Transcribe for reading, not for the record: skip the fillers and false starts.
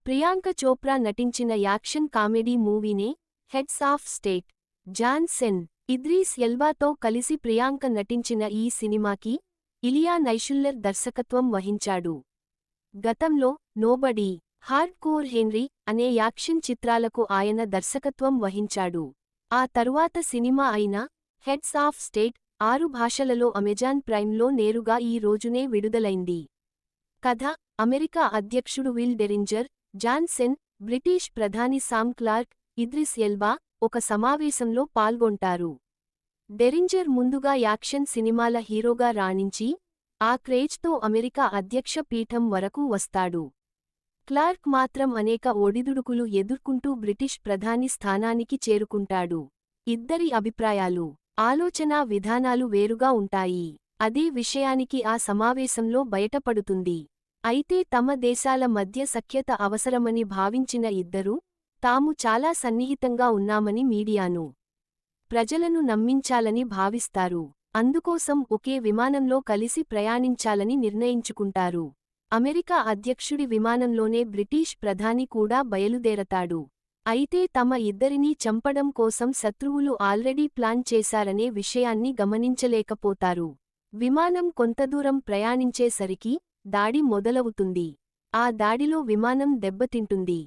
ప్రియాంక చోప్రా నటించిన action comedy మూవీనే Heads of State. John Cena, Idris ఎల్బాతో కలిసి ప్రియాంక నటించిన ఈ సినిమాకి ఇలియా నైషుల్లర్ దర్శకత్వం వహించాడు. గతంలో నోబడీ, హార్డ్ కోర్ హెన్రీ అనే యాక్షన్ చిత్రాలకు ఆయన దర్శకత్వం వహించాడు. ఆ తరువాత సినిమా అయిన హెడ్స్ ఆఫ్ స్టేట్ 6 భాషలలో అమెజాన్ ప్రైమ్లో నేరుగా ఈ రోజునే విడుదలైంది. కథ: అమెరికా అధ్యక్షుడు విల్ డెరింజర్, జాన్ సెన్, బ్రిటిష్ ప్రధాని సామ్ క్లార్క్, ఇద్రిస్ ఎల్బా ఒక సమావేశంలో పాల్గొంటారు. డెరింజర్ ముందుగా యాక్షన్ సినిమాల హీరోగా రాణించి ఆ క్రేజ్తో అమెరికా అధ్యక్ష పీఠం వరకు వస్తాడు. క్లార్క్ మాత్రం అనేక ఒడిదుడుకులు ఎదుర్కొంటూ బ్రిటిష్ ప్రధాని స్థానానికి చేరుకుంటాడు. ఇద్దరి అభిప్రాయాలు, ఆలోచనా విధానాలు వేరుగా ఉంటాయి. అదే విషయానికి ఆ సమావేశంలో బయటపడుతుంది. అయితే తమ దేశాల మధ్య సఖ్యత అవసరమని భావించిన ఇద్దరూ తాము చాలా సన్నిహితంగా ఉన్నామని మీడియాను, ప్రజలను నమ్మించాలని భావిస్తారు. అందుకోసం ఒకే విమానంలో కలిసి ప్రయాణించాలని నిర్ణయించుకుంటారు. అమెరికా అధ్యక్షుడి విమానంలోనే బ్రిటిష్ ప్రధాని కూడా బయలుదేరతాడు. అయితే తమ ఇద్దరినీ చంపడం కోసం శత్రువులు ఆల్రెడీ ప్లాన్ చేశారనే విషయాన్ని గమనించలేకపోతారు. విమానం కొంతదూరం ప్రయాణించేసరికి దాడి మొదలవుతుంది. ఆ దాడిలో విమానం దెబ్బతింటుంది.